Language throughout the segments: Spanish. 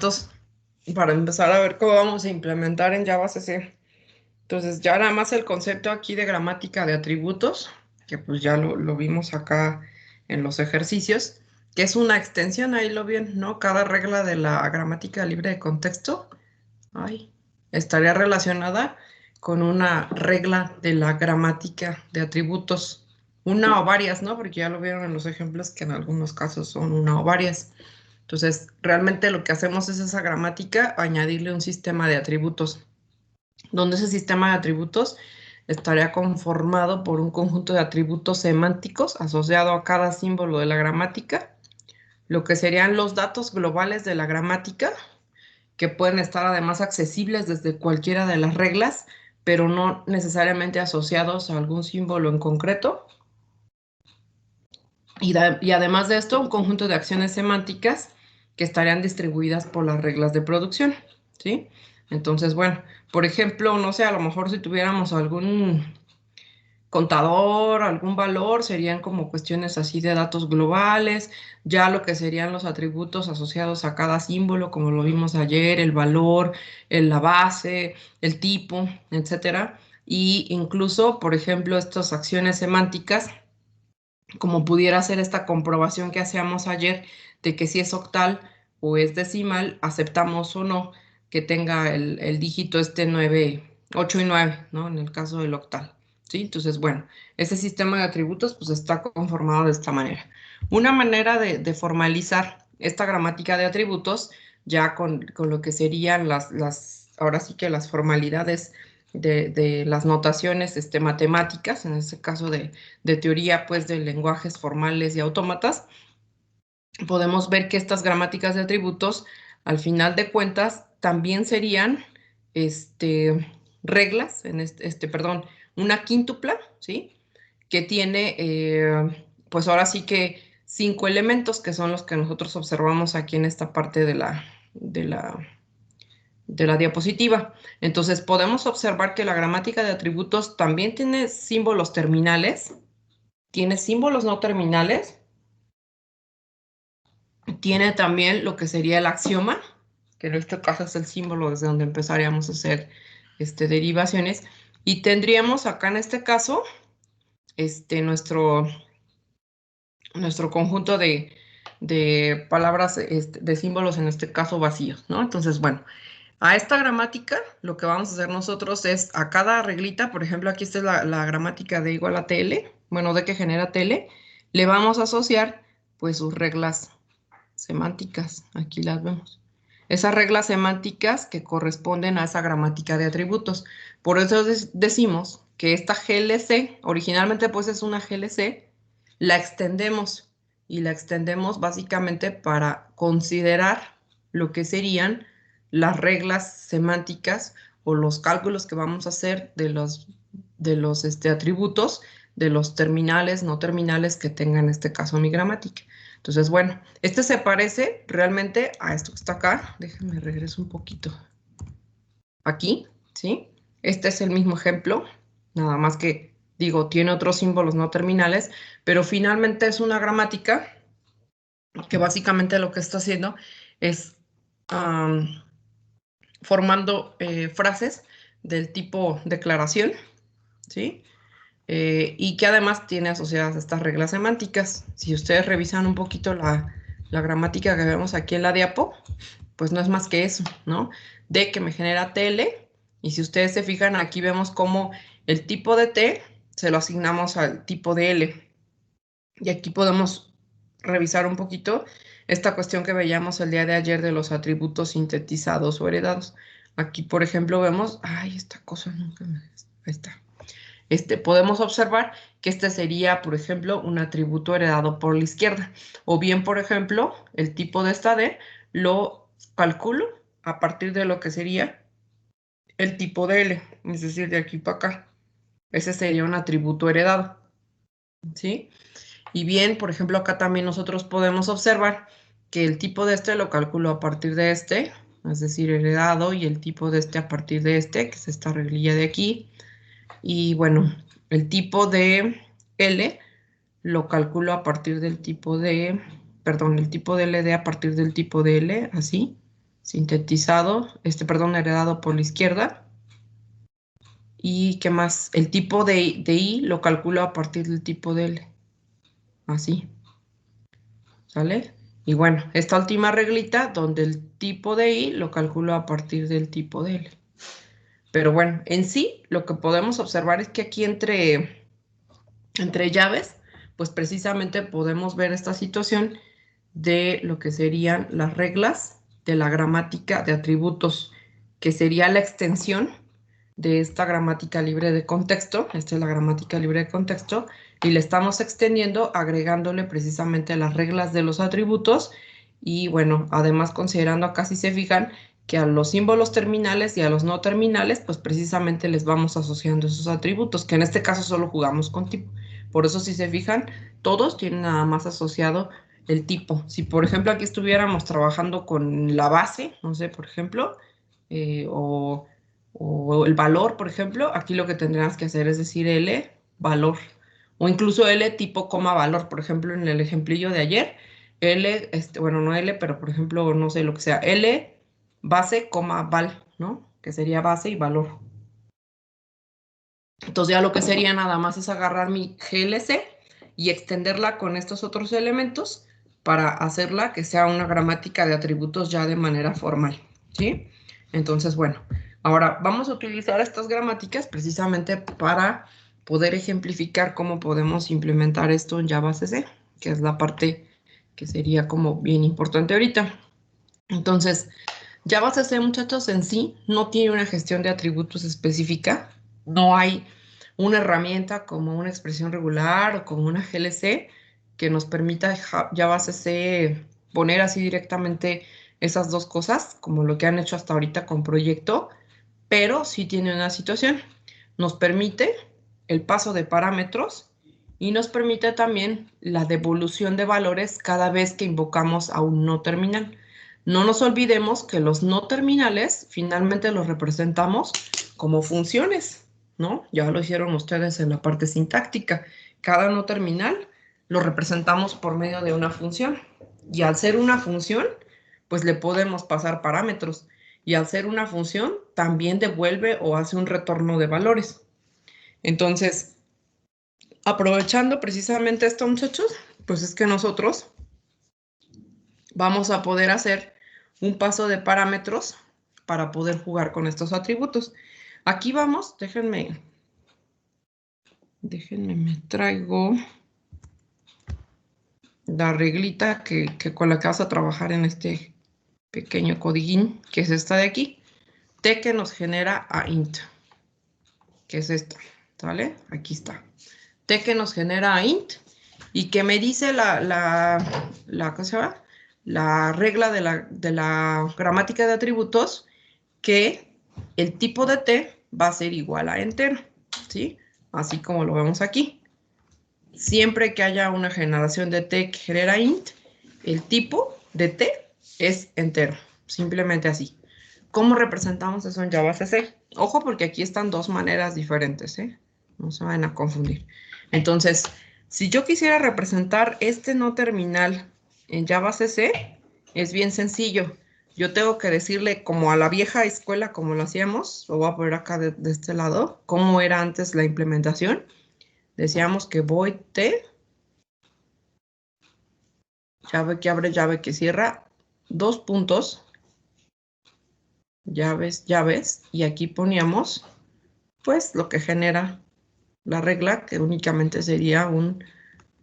listos para empezar a ver cómo vamos a implementar en Java CC. Entonces ya nada más el concepto aquí de gramática de atributos, que pues ya lo vimos acá en los ejercicios, que es una extensión, ahí lo ven, ¿no? Cada regla de la gramática libre de contexto, estaría relacionada con una regla de la gramática de atributos, una o varias, ¿no? Porque ya lo vieron en los ejemplos que en algunos casos son una o varias. Entonces, realmente lo que hacemos es esa gramática, añadirle un sistema de atributos, donde ese sistema de atributos estaría conformado por un conjunto de atributos semánticos asociado a cada símbolo de la gramática, lo que serían los datos globales de la gramática, que pueden estar además accesibles desde cualquiera de las reglas, pero no necesariamente asociados a algún símbolo en concreto. Y además de esto, un conjunto de acciones semánticas que estarían distribuidas por las reglas de producción, ¿sí? Entonces, bueno, por ejemplo, no sé, a lo mejor si tuviéramos algún contador, algún valor, serían como cuestiones así de datos globales, ya lo que serían los atributos asociados a cada símbolo, como lo vimos ayer, el valor, la base, el tipo, etcétera. Y incluso, por ejemplo, estas acciones semánticas, como pudiera ser esta comprobación que hacíamos ayer de que si es octal o es decimal, aceptamos o no que tenga el dígito este 9, 8 y 9, ¿no? En el caso del octal, ¿sí? Entonces, bueno, ese sistema de atributos pues está conformado de esta manera. Una manera de formalizar esta gramática de atributos ya con lo que serían ahora sí que las formalidades de las notaciones matemáticas, en este caso de teoría pues de lenguajes formales y autómatas, podemos ver que estas gramáticas de atributos, al final de cuentas, también serían reglas, perdón, una quíntupla, ¿sí? Que tiene, pues ahora sí que 5 elementos, que son los que nosotros observamos aquí en esta parte de la diapositiva. Entonces, podemos observar que la gramática de atributos también tiene símbolos terminales, tiene símbolos no terminales, tiene también lo que sería el axioma, que en este caso es el símbolo desde donde empezaríamos a hacer derivaciones, y tendríamos acá en este caso nuestro conjunto de palabras, de símbolos, en este caso vacíos, ¿no? Entonces, bueno, a esta gramática lo que vamos a hacer nosotros es a cada reglita, por ejemplo, aquí está la gramática de igual a TL, bueno, de que genera TL, le vamos a asociar pues sus reglas semánticas, aquí las vemos. Esas reglas semánticas que corresponden a esa gramática de atributos. Por eso decimos que esta GLC, originalmente pues es una GLC, la extendemos y la extendemos básicamente para considerar lo que serían las reglas semánticas o los cálculos que vamos a hacer de los atributos, de los terminales, no terminales que tenga en este caso mi gramática. Entonces, bueno, este se parece realmente a esto que está acá. Déjenme regreso un poquito. Aquí, ¿sí? Este es el mismo ejemplo, nada más que, digo, tiene otros símbolos no terminales, pero finalmente es una gramática que básicamente lo que está haciendo es formando frases del tipo declaración, ¿sí? Y que además tiene asociadas estas reglas semánticas. Si ustedes revisan un poquito la gramática que vemos aquí en la diapo, pues no es más que eso, ¿no? D que me genera TL, y si ustedes se fijan, aquí vemos cómo el tipo de T se lo asignamos al tipo de L. Y aquí podemos revisar un poquito esta cuestión que veíamos el día de ayer de los atributos sintetizados o heredados. Aquí, por ejemplo, vemos, ay, esta cosa nunca me... Ahí está. Podemos observar que este sería, por ejemplo, un atributo heredado por la izquierda. O bien, por ejemplo, el tipo de esta D lo calculo a partir de lo que sería el tipo de L, es decir, de aquí para acá. Ese sería un atributo heredado, ¿sí? Y bien, por ejemplo, acá también nosotros podemos observar que el tipo de este lo calculo a partir de este, es decir, heredado, y el tipo de este a partir de este, que es esta reglilla de aquí. Y bueno, el tipo de L lo calculo a partir del tipo de, perdón, el tipo de LD a partir del tipo de L, así. sintetizado, perdón, heredado por la izquierda. ¿Y qué más? El tipo de I lo calculo a partir del tipo de L. Así, ¿sale? Y bueno, esta última reglita donde el tipo de I lo calculo a partir del tipo de L. Pero bueno, en sí lo que podemos observar es que aquí entre llaves, pues precisamente podemos ver esta situación de lo que serían las reglas de la gramática de atributos, que sería la extensión de esta gramática libre de contexto. Esta es la gramática libre de contexto y le estamos extendiendo agregándole precisamente las reglas de los atributos y bueno, además considerando acá si se fijan que a los símbolos terminales y a los no terminales, pues precisamente les vamos asociando esos atributos, que en este caso solo jugamos con tipo. Por eso si se fijan, todos tienen nada más asociado el tipo. Si por ejemplo aquí estuviéramos trabajando con la base, no sé, por ejemplo, o el valor, por ejemplo, aquí lo que tendríamos que hacer es decir L valor o incluso L tipo coma valor. Por ejemplo, en el ejemplillo de ayer, L, bueno, no L, pero por ejemplo, no sé lo que sea, L base coma val, ¿no? Que sería base y valor. Entonces ya lo que sería nada más es agarrar mi GLC y extenderla con estos otros elementos para hacerla que sea una gramática de atributos ya de manera formal, ¿sí? Entonces, bueno, ahora vamos a utilizar estas gramáticas precisamente para poder ejemplificar cómo podemos implementar esto en Java CC, que es la parte que sería como bien importante ahorita. Entonces, Java CC, muchachos, en sí no tiene una gestión de atributos específica, no hay una herramienta como una expresión regular o como una GLC que nos permita Java CC poner así directamente esas dos cosas, como lo que han hecho hasta ahorita con proyecto, pero sí tiene una situación. Nos permite el paso de parámetros y nos permite también la devolución de valores cada vez que invocamos a un no terminal. No nos olvidemos que los no terminales finalmente los representamos como funciones, ¿no? Ya lo hicieron ustedes en la parte sintáctica. Cada no terminal lo representamos por medio de una función. Y al ser una función, pues le podemos pasar parámetros. Y al ser una función, también devuelve o hace un retorno de valores. Entonces, aprovechando precisamente esto, muchachos, pues es que nosotros vamos a poder hacer un paso de parámetros para poder jugar con estos atributos. Aquí vamos, déjenme, me traigo la reglita que con la que vas a trabajar en este pequeño codiguín, que es esta de aquí. T que nos genera a int, que es esta, ¿sale? Aquí está. T que nos genera a int y que me dice ¿cómo se llama? La regla de la gramática de atributos que el tipo de T va a ser igual a entero, ¿sí? Así como lo vemos aquí. Siempre que haya una generación de T que genera int, el tipo de T es entero, simplemente así. ¿Cómo representamos eso en Java CC? Ojo, porque aquí están dos maneras diferentes, ¿eh? No se vayan a confundir. Entonces, si yo quisiera representar este no terminal en Java CC, es bien sencillo. Yo tengo que decirle como a la vieja escuela, como lo hacíamos, lo voy a poner acá de este lado, cómo era antes la implementación. Decíamos que void T, llave que abre, llave que cierra, dos puntos, llaves, llaves, y aquí poníamos pues lo que genera la regla, que únicamente sería un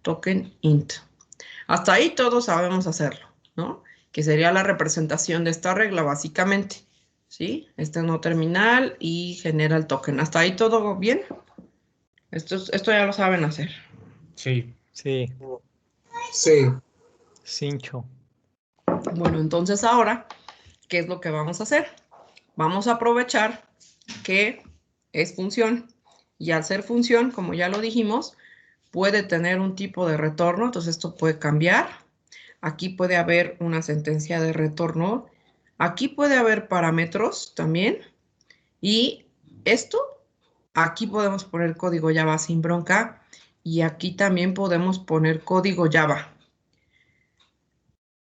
token int. Hasta ahí todos sabemos hacerlo, ¿no? Que sería la representación de esta regla, básicamente, ¿sí? Este no terminal y genera el token. ¿Hasta ahí todo bien? Esto ya lo saben hacer. Sí. Sí, Sí. cincho. Bueno, entonces ahora, ¿qué es lo que vamos a hacer? Vamos a aprovechar que es función y al ser función, como ya lo dijimos, puede tener un tipo de retorno, entonces esto puede cambiar. Aquí puede haber una sentencia de retorno. Aquí puede haber parámetros también. Y esto, aquí podemos poner código Java sin bronca. Y aquí también podemos poner código Java.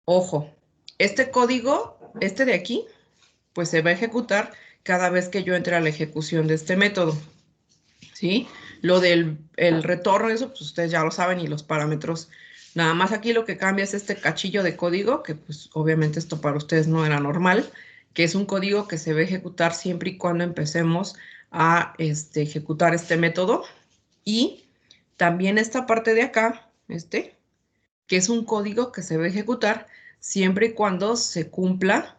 Ojo, este código este de aquí, pues se va a ejecutar cada vez que yo entre a la ejecución de este método, ¿sí? Lo del el retorno, eso pues ustedes ya lo saben, y los parámetros. Nada más aquí lo que cambia es este cachillo de código, que pues obviamente esto para ustedes no era normal, que es un código que se va a ejecutar siempre y cuando empecemos a ejecutar este método. Y también esta parte de acá, que es un código que se va a ejecutar siempre y cuando se cumpla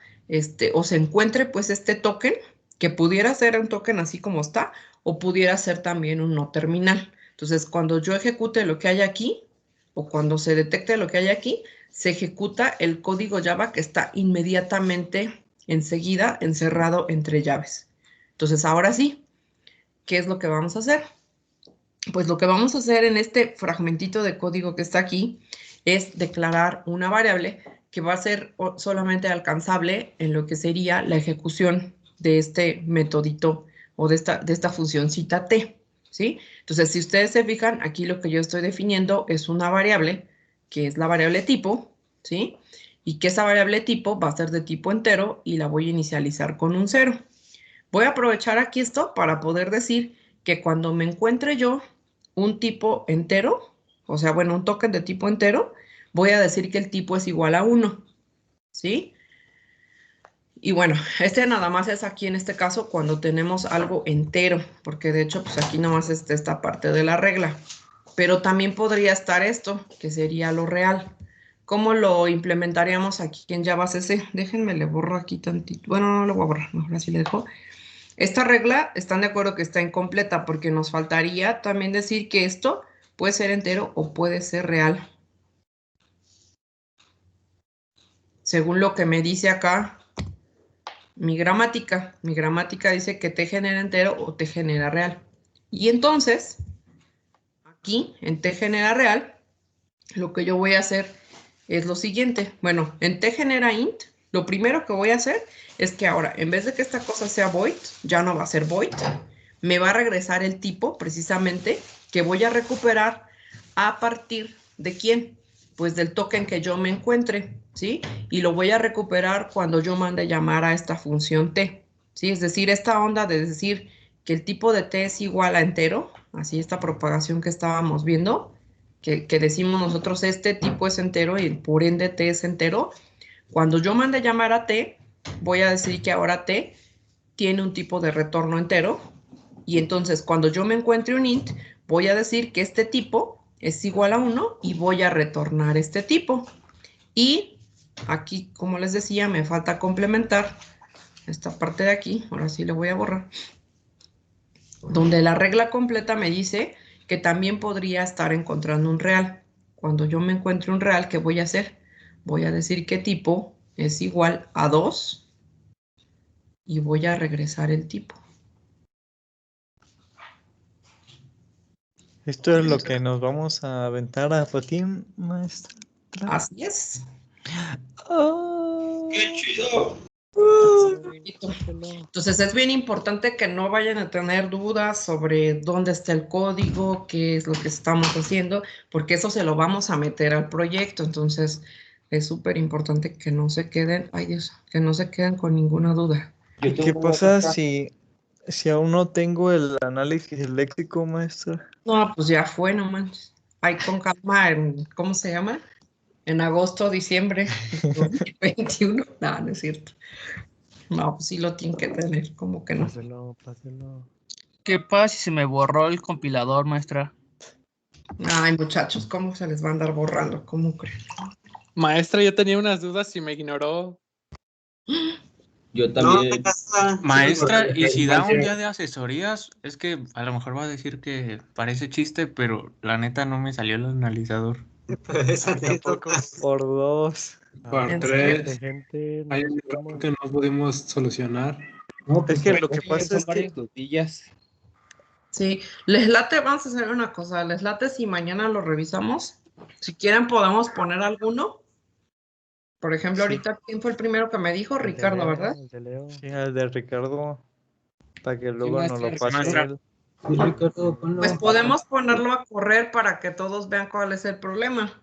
o se encuentre pues este token, que pudiera ser un token así como está, o pudiera ser también un no terminal. Entonces, cuando yo ejecute lo que hay aquí, o cuando se detecte lo que hay aquí, se ejecuta el código Java que está inmediatamente enseguida encerrado entre llaves. Entonces, ahora sí, ¿qué es lo que vamos a hacer? Pues lo que vamos a hacer en este fragmentito de código que está aquí es declarar una variable que va a ser solamente alcanzable en lo que sería la ejecución de este metodito o de esta funcioncita t, ¿sí? Entonces, si ustedes se fijan, aquí lo que yo estoy definiendo es una variable, que es la variable tipo, ¿sí? Y que esa variable tipo va a ser de tipo entero y la voy a inicializar con un 0. Voy a aprovechar aquí esto para poder decir que cuando me encuentre yo un tipo entero, o sea, bueno, un token de tipo entero, voy a decir que el tipo es igual a 1, ¿sí? Y bueno, nada más es aquí en este caso cuando tenemos algo entero, porque de hecho, pues aquí nada más es esta parte de la regla. Pero también podría estar esto, que sería lo real. ¿Cómo lo implementaríamos aquí en JavaCC? Déjenme, le borro aquí tantito. Bueno, no lo voy a borrar, mejor así le dejo. Esta regla, están de acuerdo que está incompleta porque nos faltaría también decir que esto puede ser entero o puede ser real. Según lo que me dice acá mi gramática. Mi gramática dice que t genera entero o t genera real. Y entonces, aquí en t genera real, lo que yo voy a hacer es lo siguiente. Bueno, en t genera int, lo primero que voy a hacer es que ahora, en vez de que esta cosa sea void, ya no va a ser void, me va a regresar el tipo precisamente que voy a recuperar a partir de quién, pues del token que yo me encuentre, ¿sí? Y lo voy a recuperar cuando yo mande llamar a esta función t, ¿sí? Es decir, esta onda de decir que el tipo de t es igual a entero, así esta propagación que estábamos viendo, que decimos nosotros este tipo es entero y por ende t es entero. Cuando yo mande llamar a t, voy a decir que ahora t tiene un tipo de retorno entero. Y entonces cuando yo me encuentre un int, voy a decir que este tipo es igual a 1 y voy a retornar este tipo. Y aquí, como les decía, me falta complementar esta parte de aquí. Ahora sí le voy a borrar. Donde la regla completa me dice que también podría estar encontrando un real. Cuando yo me encuentre un real, ¿qué voy a hacer? Voy a decir que tipo es igual a 2 y voy a regresar el tipo. Esto es lo que nos vamos a aventar a patín, maestra. Así es. Oh. ¡Qué chido! Entonces es bien importante que no vayan a tener dudas sobre dónde está el código, qué es lo que estamos haciendo, porque eso se lo vamos a meter al proyecto. Entonces es súper importante que no se queden, ay Dios, que no se queden con ninguna duda. ¿Qué pasa si aún no tengo el análisis léxico, maestra? No, pues ya fue, no manches. Hay con calma ¿cómo se llama? En agosto, diciembre de 2021. No, no es cierto. No, pues sí lo tienen que tener, como que no. Páselo. ¿Qué pasa si se me borró el compilador, maestra? Ay, muchachos, ¿cómo se les va a andar borrando? ¿Cómo creen? Maestra, yo tenía unas dudas y me ignoró. Yo también. Maestra, y si da un día de asesorías, es que a lo mejor va a decir que parece chiste, pero la neta no me salió el analizador. Esa Tampoco por 2. Por ¿En tres. Gente, Hay un error que no pudimos solucionar. No, Es que lo que pasa es que dudillas. Sí, les late, vamos a hacer una cosa, les late si mañana lo revisamos. Si quieren podemos poner alguno. Por ejemplo, Sí. ahorita, ¿quién fue el primero que me dijo? el de Ricardo, Leo, ¿verdad? el de Leo. Sí, el de Ricardo, para que luego nos maestra, lo pase maestra. él. Sí, Ricardo, ponlo. Pues podemos ponerlo a correr para que todos vean cuál es el problema.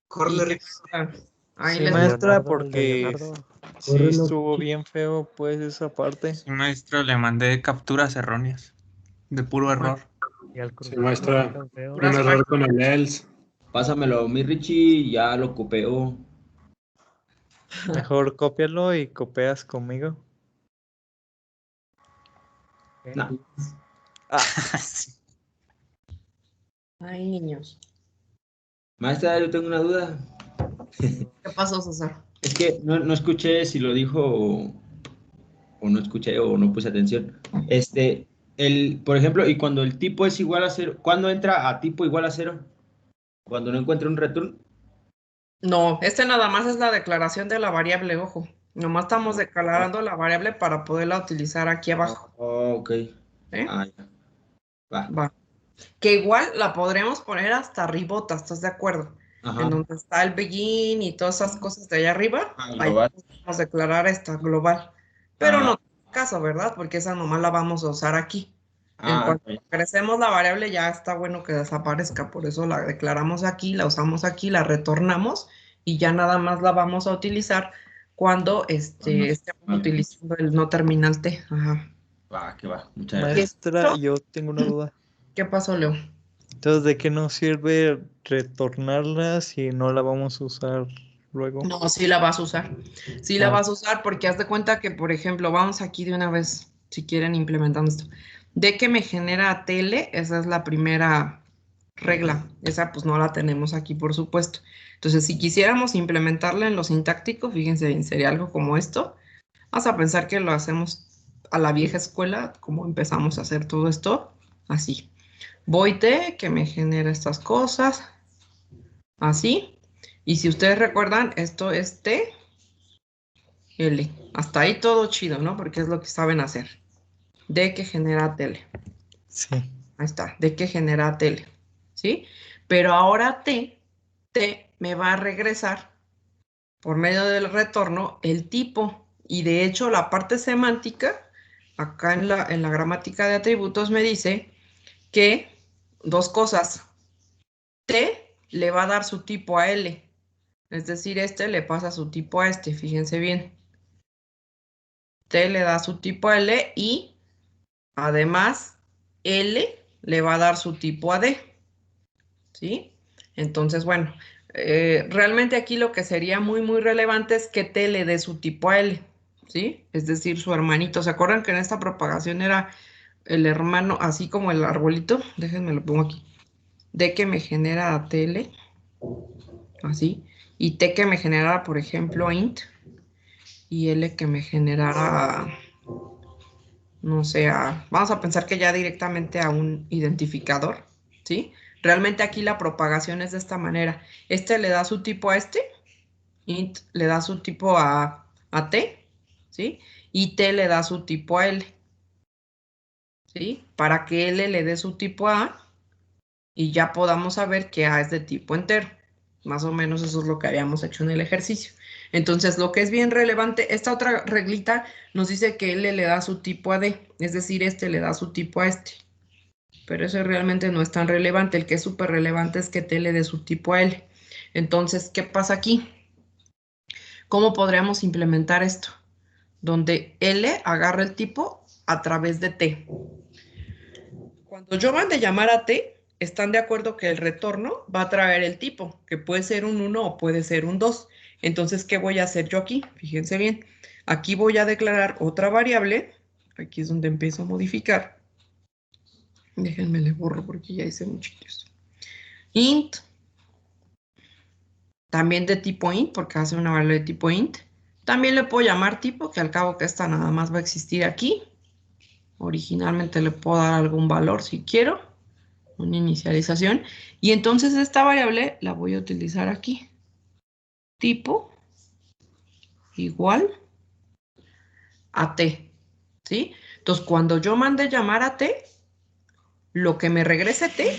Corle, Y ya, ahí Sí, les maestra, Leonardo, porque el de Leonardo. Sí, Córrelo. estuvo bien feo, pues, esa parte. Sí, maestro, le mandé capturas erróneas. De puro error. Y al Sí, cruzar maestra, tan feo. un error con el ELS. Pásamelo, mi Richie, ya lo copeo. Mejor cópialo y copias conmigo. Nah. Sí. Ay, niños. Maestra, yo tengo una duda. ¿Qué pasó, César? Es que no escuché si lo dijo o no escuché o no puse atención. Por ejemplo, y cuando el tipo es igual a 0, ¿cuándo entra a tipo igual a 0? Cuando no encuentra un return. No, nada más es la declaración de la variable, ojo. Nomás estamos declarando la variable para poderla utilizar aquí abajo. Oh, ok. ¿Eh? Ah, ya. Va. Va. Que igual la podríamos poner hasta arribota, ¿estás de acuerdo? Ajá. En donde está el begin y todas esas cosas de allá arriba, Ah, ahí global. podemos declarar esta global. Pero Ah, no tiene caso, ¿verdad? Porque esa nomás la vamos a usar aquí. En ah, cuanto ok. crecemos la variable ya está bueno que desaparezca, por eso la declaramos aquí, la usamos aquí, la retornamos y ya nada más la vamos a utilizar cuando estemos Vale. utilizando el no terminal T. Ajá. Va, que va. Muchas gracias. Maestra, yo tengo una duda. ¿Qué pasó, Leo? Entonces, ¿de qué nos sirve retornarla si no la vamos a usar luego? No, sí la vas a usar. Sí la Ah, vas a usar porque haz de cuenta que, por ejemplo, vamos aquí de una vez, si quieren, implementando esto. De que me genera tele, esa es la primera regla. Esa pues no la tenemos aquí, por supuesto. Entonces, si quisiéramos implementarla en lo sintáctico, fíjense bien, sería algo como esto. Vamos a pensar que lo hacemos a la vieja escuela, como empezamos a hacer todo esto, así. Void que me genera estas cosas, así. Y si ustedes recuerdan, esto es T, L. Hasta ahí todo chido, ¿no? Porque es lo que saben hacer. D que genera tele. sí. Ahí está, D que genera tele. ¿Sí? Pero ahora T me va a regresar por medio del retorno el tipo. Y de hecho, la parte semántica, acá en la gramática de atributos, me dice que dos cosas. T le va a dar su tipo a L. Es decir, este le pasa su tipo a este. Fíjense bien. T le da su tipo a L y además L le va a dar su tipo a D. ¿Sí? Entonces, bueno, realmente aquí lo que sería muy, muy relevante es que T le dé su tipo a L. ¿Sí? Es decir, su hermanito. ¿Se acuerdan que en esta propagación era el hermano, así como el arbolito? Déjenme lo pongo aquí. D que me genera TL, así. Y T que me generara, por ejemplo, int. Y L que me generara, no sé, vamos a pensar que ya directamente a un identificador, ¿sí? Realmente aquí la propagación es de esta manera. Este le da su tipo a este, int le da su tipo a T, ¿sí? Y T le da su tipo a L, ¿sí? Para que L le dé su tipo a A y ya podamos saber que A es de tipo entero. Más o menos eso es lo que habíamos hecho en el ejercicio. Entonces, lo que es bien relevante, esta otra reglita nos dice que L le da su tipo a D, es decir, este le da su tipo a este. Pero eso realmente no es tan relevante. El que es súper relevante es que T le dé su tipo a L. Entonces, ¿qué pasa aquí? ¿Cómo podríamos implementar esto? Donde L agarra el tipo a través de T. Cuando yo mande llamar a T, están de acuerdo que el retorno va a traer el tipo, que puede ser un 1 o puede ser un 2. Entonces, ¿qué voy a hacer yo aquí? Fíjense bien. Aquí voy a declarar otra variable. Aquí es donde empiezo a modificar. Déjenme le borro porque ya hice muchitos. Int. También de tipo int, porque hace una variable de tipo int. También le puedo llamar tipo, que al cabo que esta nada más va a existir aquí. Originalmente le puedo dar algún valor si quiero. Una inicialización. Y entonces esta variable la voy a utilizar aquí. Tipo igual a T. ¿Sí? Entonces, cuando yo mande llamar a T, lo que me regrese T,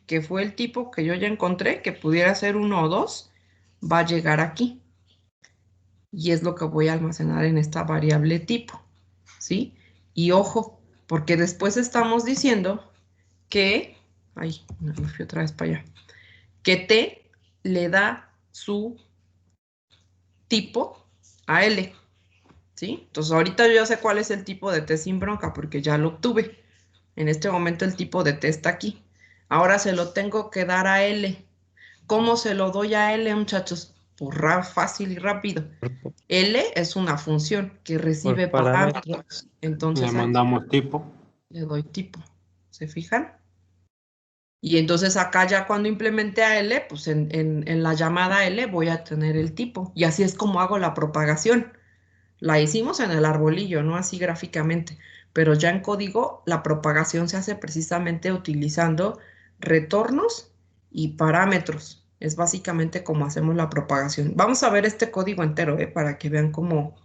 que fue el tipo que yo ya encontré, que pudiera ser 1 o 2, va a llegar aquí. Y es lo que voy a almacenar en esta variable tipo. ¿Sí? Y ojo, porque después estamos diciendo que... Ay, me fui otra vez para allá. Que T le da su tipo a L. ¿sí? Entonces ahorita yo ya sé cuál es el tipo de T sin bronca porque ya lo obtuve. En este momento el tipo de T está aquí. Ahora se lo tengo que dar a L. ¿Cómo se lo doy a L, muchachos? Pues fácil y rápido. L es una función que recibe Por parámetros. parámetros. Entonces Le aquí mandamos tipo. le doy tipo. ¿Se fijan? Y entonces acá ya cuando implemente a L, pues en la llamada L voy a tener el tipo. Y así es como hago la propagación. La hicimos en el arbolillo, no así gráficamente. Pero ya en código la propagación se hace precisamente utilizando retornos y parámetros. Es básicamente como hacemos la propagación. Vamos a ver este código entero, para que vean cómo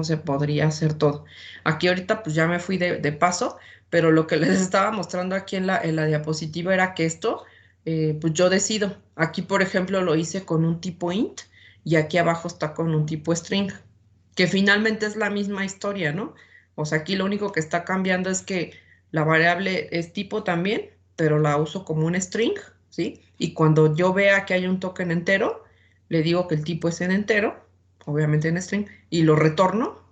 se podría hacer todo. Aquí ahorita pues ya me fui de paso, pero lo que les estaba mostrando aquí en la diapositiva era que esto, pues yo decido. Aquí, por ejemplo, lo hice con un tipo int y aquí abajo está con un tipo string, que finalmente es la misma historia, ¿no? O sea, aquí lo único que está cambiando es que la variable es tipo también, pero la uso como un string, ¿sí? Y cuando yo vea que hay un token entero, le digo que el tipo es en entero, obviamente en string, y lo retorno,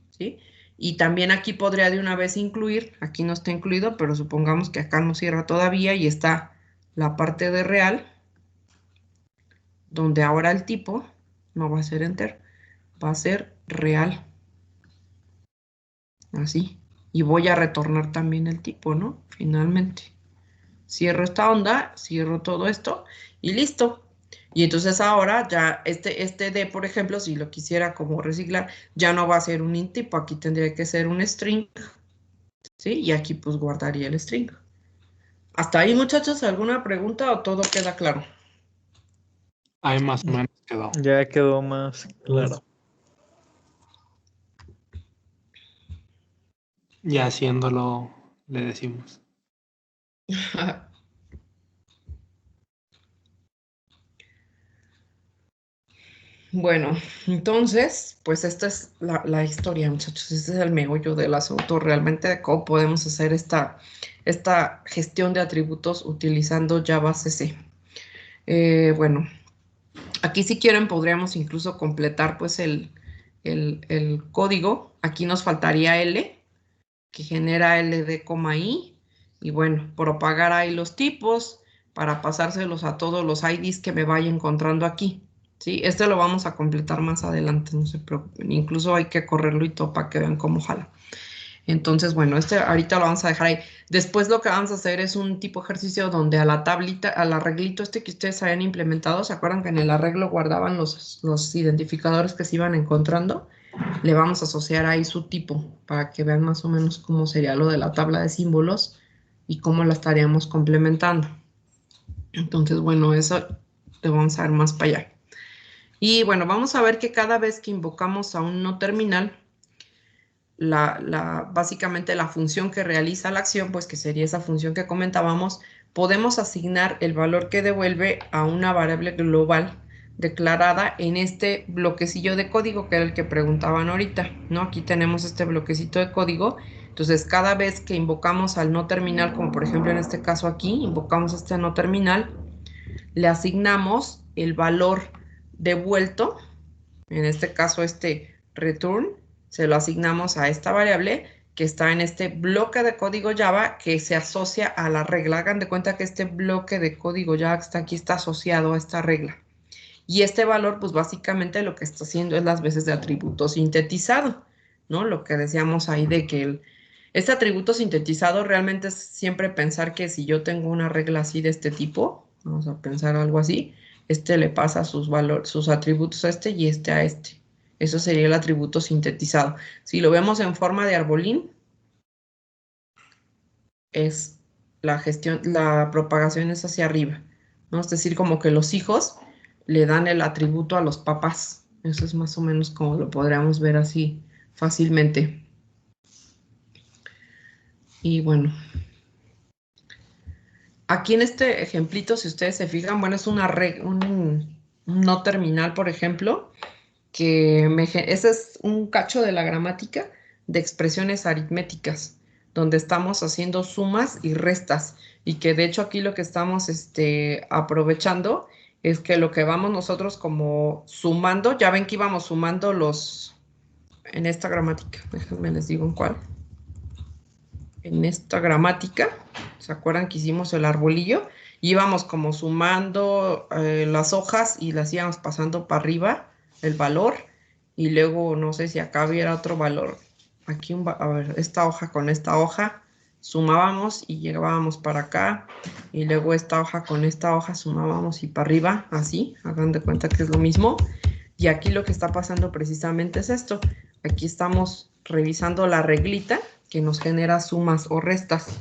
¿sí? Y también aquí podría de una vez incluir, aquí no está incluido, pero supongamos que acá no cierra todavía y está la parte de real, donde ahora el tipo no va a ser entero, va a ser real. Así. Y voy a retornar también el tipo, ¿no? Finalmente. Cierro esta onda, cierro todo esto y listo. Y entonces ahora ya este D, por ejemplo, si lo quisiera como reciclar, ya no va a ser un int tipo, aquí tendría que ser un string, ¿sí? Y aquí pues guardaría el string. ¿Hasta ahí, muchachos, alguna pregunta o todo queda claro? Ahí más o menos quedó. Ya quedó más claro. Ya haciéndolo, le decimos. Bueno, entonces, pues esta es la historia, muchachos. Este es el meollo del asunto realmente de cómo podemos hacer esta gestión de atributos utilizando Java CC. Bueno, aquí si quieren podríamos incluso completar pues el código. Aquí nos faltaría L, que genera LD, y bueno, propagar ahí los tipos para pasárselos a todos los IDs que me vaya encontrando aquí. ¿Sí? Este lo vamos a completar más adelante, no se preocupen. Incluso hay que correrlo y todo para que vean cómo jala. Entonces, bueno, este ahorita lo vamos a dejar ahí. Después lo que vamos a hacer es un tipo ejercicio donde a la tablita, al arreglito que ustedes habían implementado, ¿se acuerdan que en el arreglo guardaban los identificadores que se iban encontrando? Le vamos a asociar ahí su tipo para que vean más o menos cómo sería lo de la tabla de símbolos y cómo la estaríamos complementando. Entonces, bueno, eso lo vamos a ver más para allá. Y bueno, vamos a ver que cada vez que invocamos a un no terminal, básicamente la función que realiza la acción, pues que sería esa función que comentábamos, podemos asignar el valor que devuelve a una variable global declarada en este bloquecillo de código que era el que preguntaban ahorita, ¿no? Aquí tenemos este bloquecito de código. Entonces, cada vez que invocamos al no terminal, como por ejemplo en este caso aquí, invocamos este no terminal, le asignamos el valor devuelto, en este caso este return, se lo asignamos a esta variable que está en este bloque de código Java que se asocia a la regla. Hagan de cuenta que este bloque de código Java que está aquí está asociado a esta regla. Y este valor, pues básicamente lo que está haciendo es las veces de atributo sintetizado, ¿no? Lo que decíamos ahí de que este atributo sintetizado realmente es siempre pensar que si yo tengo una regla así de este tipo, vamos a pensar algo así, este le pasa sus atributos a este y este a este. Eso sería el atributo sintetizado. Si lo vemos en forma de arbolín, es la propagación es hacia arriba, ¿no? Es decir, como que los hijos le dan el atributo a los papás. Eso es más o menos como lo podríamos ver así fácilmente. Y bueno, aquí en este ejemplito, si ustedes se fijan, bueno, es un no terminal, por ejemplo, ese es un cacho de la gramática de expresiones aritméticas, donde estamos haciendo sumas y restas, y que de hecho aquí lo que estamos aprovechando es que lo que vamos nosotros como sumando, ya ven que íbamos sumando en esta gramática. Déjenme les digo en cuál. En esta gramática, ¿se acuerdan que hicimos el arbolillo? Íbamos como sumando las hojas y las íbamos pasando para arriba, el valor, y luego no sé si acá hubiera otro valor. Aquí, a ver, esta hoja con esta hoja, sumábamos y llegábamos para acá, y luego esta hoja con esta hoja sumábamos y para arriba, así, hagan de cuenta que es lo mismo. Y aquí lo que está pasando precisamente es esto. Aquí estamos revisando la reglita que nos genera sumas o restas.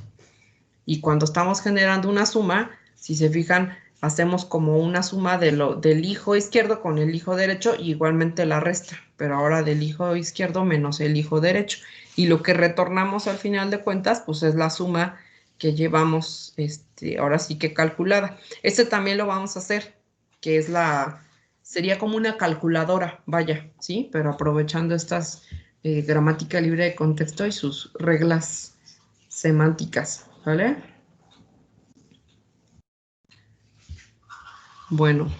Y cuando estamos generando una suma, si se fijan, hacemos como una suma del hijo izquierdo con el hijo derecho y igualmente la resta, pero ahora del hijo izquierdo menos el hijo derecho. Y lo que retornamos al final de cuentas, pues es la suma que llevamos, ahora sí que calculada. Este también lo vamos a hacer, que es sería como una calculadora, vaya, ¿sí? Pero aprovechando estas gramática libre de contexto y sus reglas semánticas, ¿vale? Bueno.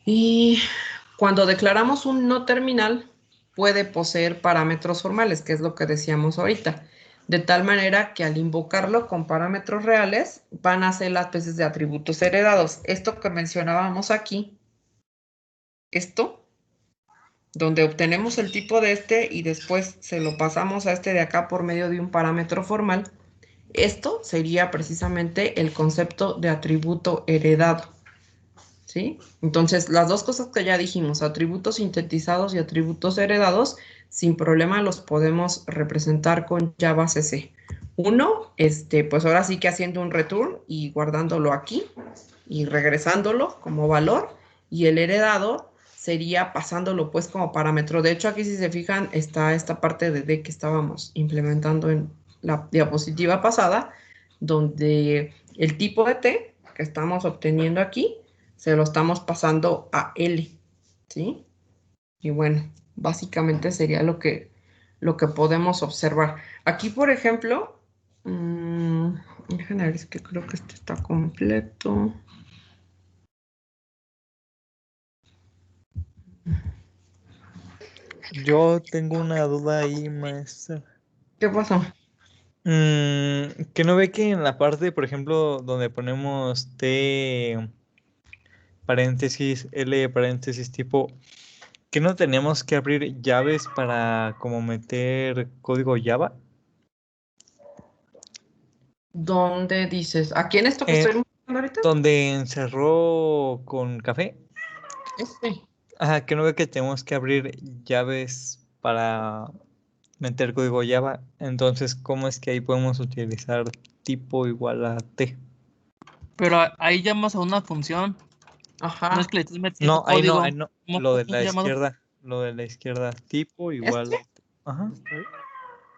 Y cuando declaramos un no terminal, puede poseer parámetros formales, que es lo que decíamos ahorita, de tal manera que al invocarlo con parámetros reales, van a ser las especies de atributos heredados. Esto que mencionábamos aquí, esto, donde obtenemos el tipo de y después se lo pasamos a de acá por medio de un parámetro formal, esto sería precisamente el concepto de atributo heredado, ¿sí? Entonces, las dos cosas que ya dijimos, atributos sintetizados y atributos heredados, sin problema los podemos representar con Java CC. Uno, pues ahora sí que haciendo un return y guardándolo aquí y regresándolo como valor, y el heredado sería pasándolo pues como parámetro. De hecho, aquí si se fijan está esta parte de D que estábamos implementando en la diapositiva pasada, donde el tipo de T que estamos obteniendo aquí, se lo estamos pasando a L, ¿sí? Y bueno, básicamente sería lo que podemos observar. Aquí, por ejemplo, déjenme ver, es que creo que este está completo. Yo tengo una duda ahí, maestra. ¿Qué pasó? Que no ve que en la parte, por ejemplo, donde ponemos T paréntesis, L paréntesis tipo, que no tenemos que abrir llaves para como meter código Java? ¿Dónde dices? ¿Aquí en esto que estoy mostrando ahorita? Donde encerró con café. Ajá, que no ve que tenemos que abrir llaves para meter código Java. Entonces, ¿cómo es que ahí podemos utilizar tipo igual a T? Pero ahí llamas a una función. Ajá. No es que le estés metiendo No, ahí código. no. ¿Cómo Lo de un la llamado? izquierda. Lo de la izquierda. Tipo igual. Ajá.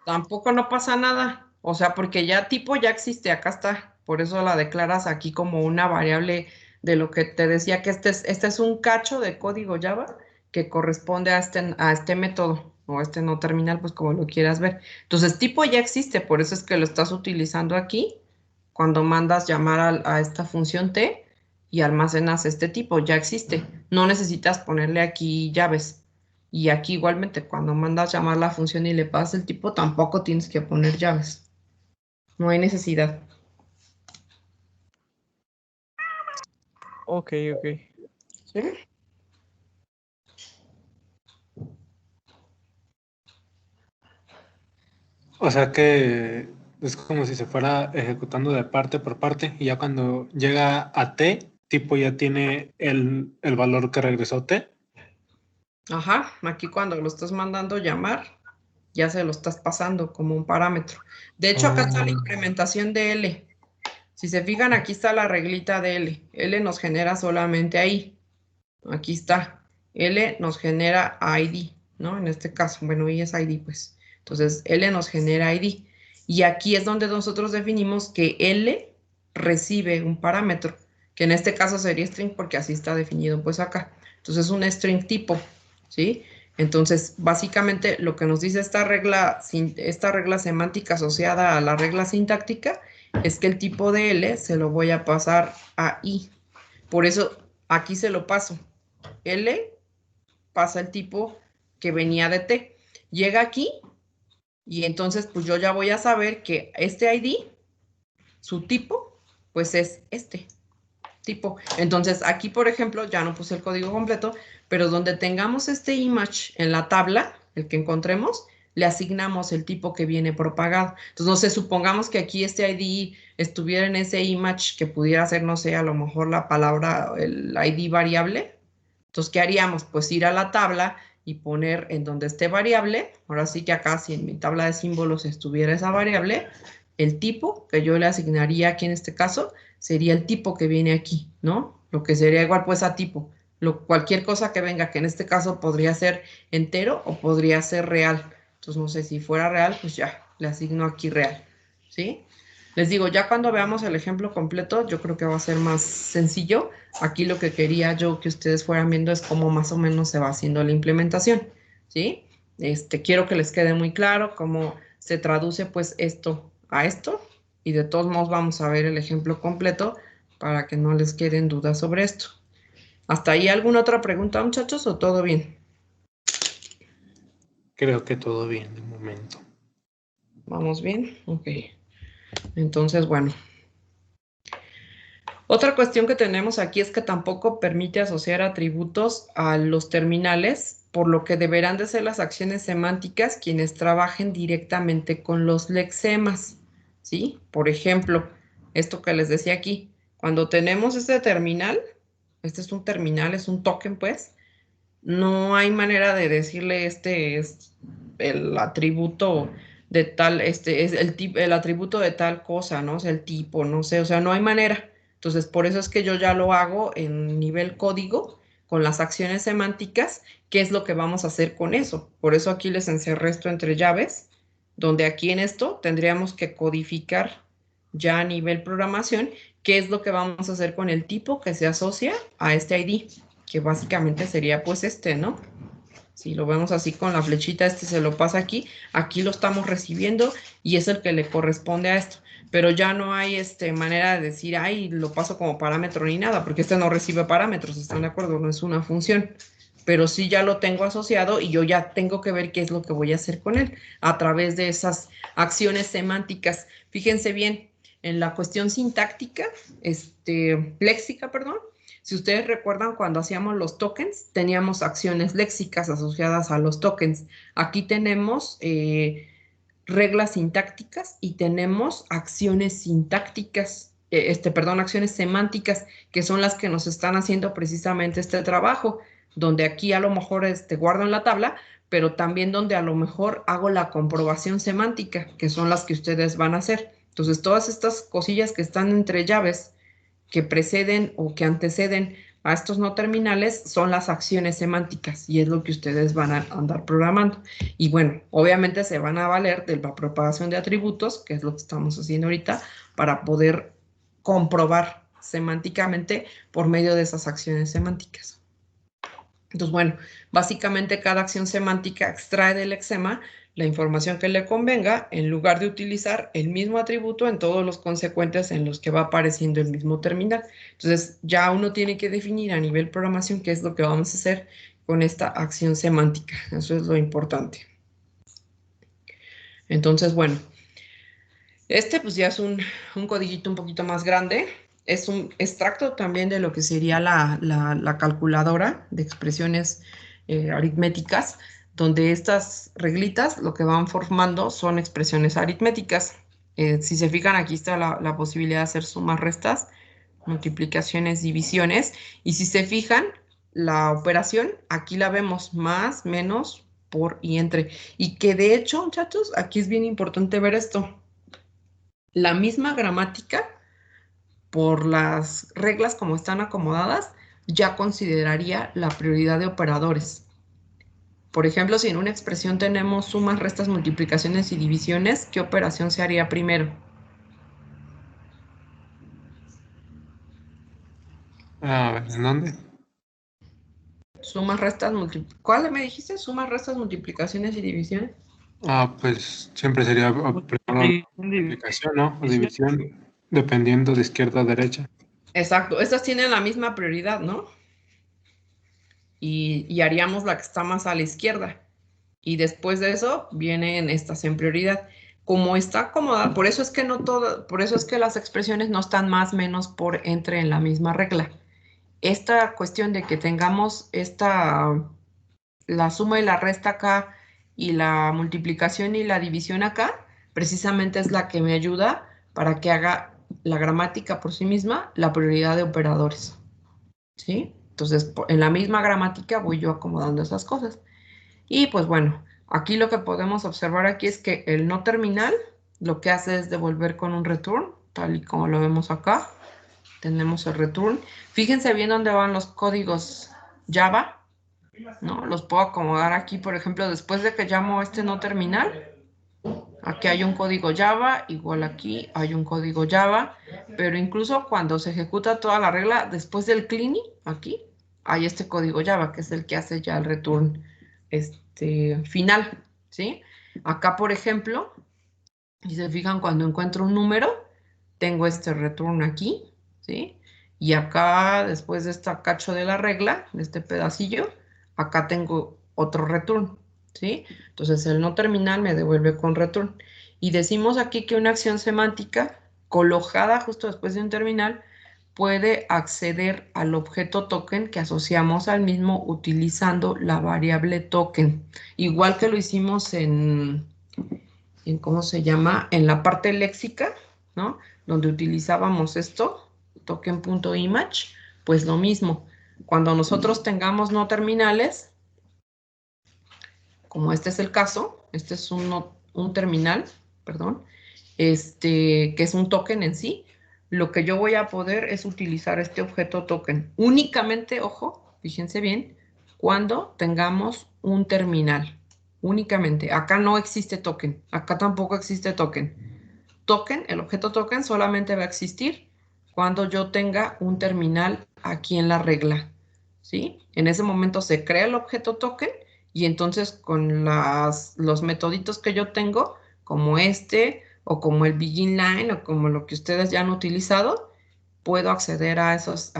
Tampoco no pasa nada. O sea, porque ya tipo ya existe, acá está. Por eso la declaras aquí como una variable de lo que te decía que este es un cacho de código Java que corresponde a este método o a este no terminal, pues como lo quieras ver. Entonces, tipo ya existe, por eso es que lo estás utilizando aquí cuando mandas llamar a esta función T y almacenas este tipo, ya existe. No necesitas ponerle aquí llaves. Y aquí igualmente, cuando mandas llamar la función y le pasas el tipo, tampoco tienes que poner llaves. No hay necesidad. Ok. ¿Sí? O sea que es como si se fuera ejecutando de parte por parte y ya cuando llega a T, tipo ya tiene el valor que regresó T. Ajá, aquí cuando lo estás mandando llamar, ya se lo estás pasando como un parámetro. De hecho, acá está la incrementación de L. Si se fijan, aquí está la reglita de L. L nos genera solamente ahí. Aquí está. L nos genera ID, ¿no? En este caso, bueno, y es ID, pues. Entonces, L nos genera ID. Y aquí es donde nosotros definimos que L recibe un parámetro, que en este caso sería string porque así está definido, pues acá. Entonces, un string tipo, ¿sí? Entonces, básicamente lo que nos dice esta regla semántica asociada a la regla sintáctica es que el tipo de L se lo voy a pasar a I. Por eso aquí se lo paso. L pasa el tipo que venía de T. Llega aquí y entonces pues yo ya voy a saber que este ID, su tipo, pues es este tipo. Entonces aquí, por ejemplo, ya no puse el código completo, pero donde tengamos este image en la tabla, el que encontremos, le asignamos el tipo que viene propagado. Entonces, no sé, supongamos que aquí este ID estuviera en ese image que pudiera ser, no sé, a lo mejor la palabra, el ID variable. Entonces, ¿qué haríamos? Pues ir a la tabla y poner en donde esté variable. Ahora sí que acá, si en mi tabla de símbolos estuviera esa variable, el tipo que yo le asignaría aquí en este caso sería el tipo que viene aquí, ¿no? Lo que sería igual pues a tipo. Cualquier cosa que venga, que en este caso podría ser entero o podría ser real. Entonces, no sé, si fuera real, pues ya, le asigno aquí real, ¿sí? Les digo, ya cuando veamos el ejemplo completo, yo creo que va a ser más sencillo. Aquí lo que quería yo que ustedes fueran viendo es cómo más o menos se va haciendo la implementación, ¿sí? Quiero que les quede muy claro cómo se traduce pues esto a esto, y de todos modos vamos a ver el ejemplo completo para que no les queden dudas sobre esto. ¿Hasta ahí alguna otra pregunta, muchachos, o todo bien? Creo que todo bien de momento. ¿Vamos bien? Ok. Entonces, bueno. Otra cuestión que tenemos aquí es que tampoco permite asociar atributos a los terminales, por lo que deberán de ser las acciones semánticas quienes trabajen directamente con los lexemas, ¿sí? Por ejemplo, esto que les decía aquí, cuando tenemos este terminal, este es un terminal, es un token, pues, no hay manera de decirle este es el atributo de tal, este es el atributo de tal cosa, ¿no? O sea, el tipo, no sé, o sea, no hay manera. Entonces, por eso es que yo ya lo hago en nivel código con las acciones semánticas, qué es lo que vamos a hacer con eso. Por eso aquí les encerré esto entre llaves, donde aquí en esto tendríamos que codificar ya a nivel programación qué es lo que vamos a hacer con el tipo que se asocia a este ID, que básicamente sería pues este, ¿no? Si lo vemos así con la flechita, este se lo pasa aquí, aquí lo estamos recibiendo y es el que le corresponde a esto. Pero ya no hay manera de decir, ay, lo paso como parámetro ni nada, porque este no recibe parámetros, ¿están de acuerdo? No es una función. Pero sí ya lo tengo asociado y yo ya tengo que ver qué es lo que voy a hacer con él a través de esas acciones semánticas. Fíjense bien, en la cuestión sintáctica, léxica, perdón, si ustedes recuerdan, cuando hacíamos los tokens, teníamos acciones léxicas asociadas a los tokens. Aquí tenemos reglas sintácticas y tenemos acciones sintácticas, acciones semánticas, que son las que nos están haciendo precisamente este trabajo, donde aquí a lo mejor guardo en la tabla, pero también donde a lo mejor hago la comprobación semántica, que son las que ustedes van a hacer. Entonces, todas estas cosillas que están entre llaves, que preceden o que anteceden a estos no terminales, son las acciones semánticas y es lo que ustedes van a andar programando. Y bueno, obviamente se van a valer de la propagación de atributos, que es lo que estamos haciendo ahorita, para poder comprobar semánticamente por medio de esas acciones semánticas. Entonces, bueno, básicamente cada acción semántica extrae del lexema la información que le convenga en lugar de utilizar el mismo atributo en todos los consecuentes en los que va apareciendo el mismo terminal. Entonces, ya uno tiene que definir a nivel programación qué es lo que vamos a hacer con esta acción semántica. Eso es lo importante. Entonces, bueno, pues ya es un codiguito un poquito más grande. Es un extracto también de lo que sería la calculadora de expresiones aritméticas, donde estas reglitas lo que van formando son expresiones aritméticas. Si se fijan, aquí está la posibilidad de hacer sumas, restas, multiplicaciones, divisiones. Y si se fijan, la operación, aquí la vemos más, menos, por y entre. Y que de hecho, muchachos, aquí es bien importante ver esto. La misma gramática, por las reglas como están acomodadas, ya consideraría la prioridad de operadores. Por ejemplo, si en una expresión tenemos sumas, restas, multiplicaciones y divisiones, ¿qué operación se haría primero? A ver, ¿en dónde? Sumas, restas, ¿cuál me dijiste? Sumas, restas, multiplicaciones y divisiones. Pues siempre sería primero multiplicación, ¿no? O división, dependiendo de izquierda a derecha. Exacto, estas tienen la misma prioridad, ¿no? y haríamos la que está más a la izquierda. Y después de eso vienen estas en prioridad. Como está acomodada, por eso es que por eso es que las expresiones no están más menos por entre en la misma regla. Esta cuestión de que tengamos la suma y la resta acá y la multiplicación y la división acá, precisamente es la que me ayuda para que haga la gramática por sí misma la prioridad de operadores. ¿Sí? Entonces, en la misma gramática voy yo acomodando esas cosas. Y pues bueno, aquí lo que podemos observar aquí es que el no terminal lo que hace es devolver con un return, tal y como lo vemos acá. Tenemos el return. Fíjense bien dónde van los códigos Java, ¿no? Los puedo acomodar aquí, por ejemplo, después de que llamo este no terminal. Aquí hay un código Java, igual aquí hay un código Java, pero incluso cuando se ejecuta toda la regla, después del cleaning, aquí, hay este código Java, que es el que hace ya el return final, ¿sí? Acá, por ejemplo, si se fijan, cuando encuentro un número, tengo este return aquí, ¿sí? Y acá, después de esta cacho de la regla, de este pedacillo, acá tengo otro return, ¿sí? Entonces, el no terminal me devuelve con return. Y decimos aquí que una acción semántica colocada justo después de un terminal puede acceder al objeto token que asociamos al mismo utilizando la variable token. Igual que lo hicimos en ¿cómo se llama? En la parte léxica, ¿no? Donde utilizábamos esto, token.image, pues lo mismo. Cuando nosotros tengamos no terminales, como este es el caso, este es un terminal, perdón, que es un token en sí, lo que yo voy a poder es utilizar este objeto token. Únicamente, ojo, fíjense bien, cuando tengamos un terminal. Únicamente. Acá no existe token. Acá tampoco existe token. Token, el objeto token solamente va a existir cuando yo tenga un terminal aquí en la regla. ¿Sí? En ese momento se crea el objeto token y entonces con los metoditos que yo tengo, como este o como el begin line o como lo que ustedes ya han utilizado, puedo acceder a esas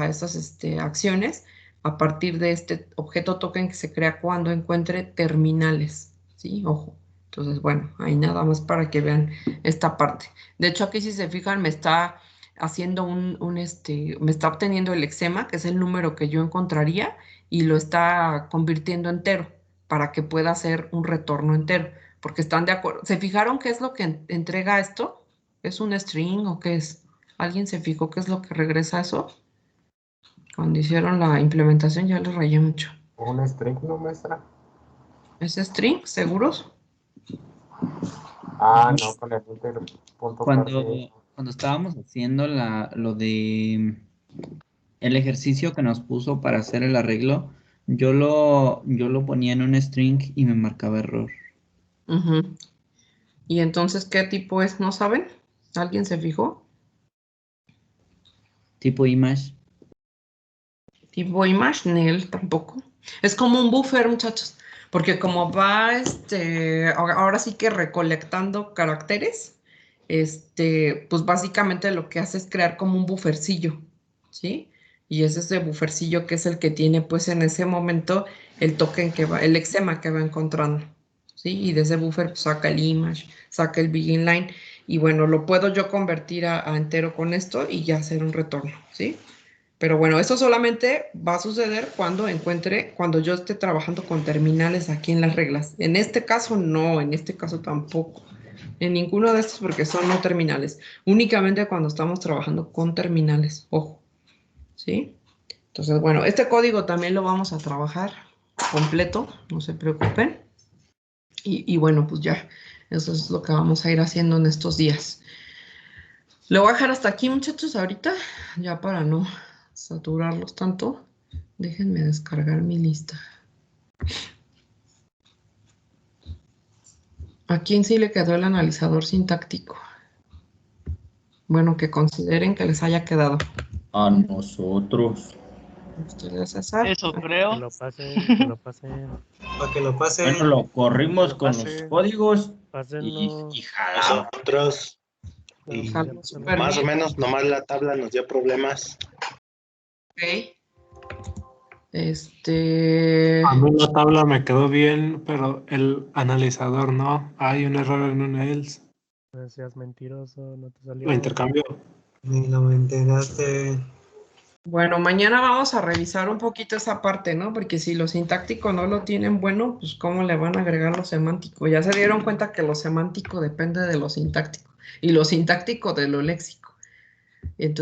acciones a partir de este objeto token que se crea cuando encuentre terminales, ¿sí? Ojo. Entonces, bueno, ahí nada más para que vean esta parte. De hecho, aquí si se fijan, me está haciendo me está obteniendo el lexema, que es el número que yo encontraría, y lo está convirtiendo entero para que pueda hacer un retorno entero, porque están de acuerdo. ¿Se fijaron qué es lo que entrega esto? ¿Es un string o qué es? ¿Alguien se fijó qué es lo que regresa eso? Cuando hicieron la implementación ya les rayé mucho. ¿Un string, no, maestra? ¿Es string? ¿Seguros? Ah, no, con el punto Cuando estábamos haciendo lo de el ejercicio que nos puso para hacer el arreglo, yo lo ponía en un string y me marcaba error. Uh-huh. ¿Y entonces qué tipo es? ¿No saben? ¿Alguien se fijó? Tipo image. Tipo image, Nel tampoco. Es como un buffer, muchachos, porque como va, ahora sí que recolectando caracteres, pues básicamente lo que hace es crear como un buffercillo, ¿sí? Y es ese buffercillo que es el que tiene, pues en ese momento, el token el lexema que va encontrando, ¿sí? Y de ese buffer pues, saca el image, saca el begin line, y bueno, lo puedo yo convertir a entero con esto y ya hacer un retorno, ¿sí? Pero bueno, eso solamente va a suceder cuando yo esté trabajando con terminales aquí en las reglas. En este caso no, en este caso tampoco. En ninguno de estos porque son no terminales. Únicamente cuando estamos trabajando con terminales, ojo. ¿Sí? Entonces, bueno, este código también lo vamos a trabajar completo, no se preocupen. Y bueno, pues ya, eso es lo que vamos a ir haciendo en estos días. Lo voy a dejar hasta aquí, muchachos, ahorita, ya para no saturarlos tanto. Déjenme descargar mi lista. ¿A quién sí le quedó el analizador sintáctico? Bueno, que consideren que les haya quedado. A nosotros. Ustedes, César. Eso creo. Que lo pasen. Para que lo pasen. Bueno, lo corrimos Lo con pasen. los códigos Pásenlo. y jalamos. Nosotros, y Jalo súper más o bien. menos, nomás la tabla nos dio problemas. Ok. A mí la tabla me quedó bien, pero el analizador no. Hay un error en un else. No seas mentiroso, no te salió. Lo intercambio. Ni lo me enteraste. Bueno, mañana vamos a revisar un poquito esa parte, ¿no? Porque si lo sintáctico no lo tienen bueno, pues ¿cómo le van a agregar lo semántico? Ya se dieron cuenta que lo semántico depende de lo sintáctico y lo sintáctico de lo léxico. Entonces,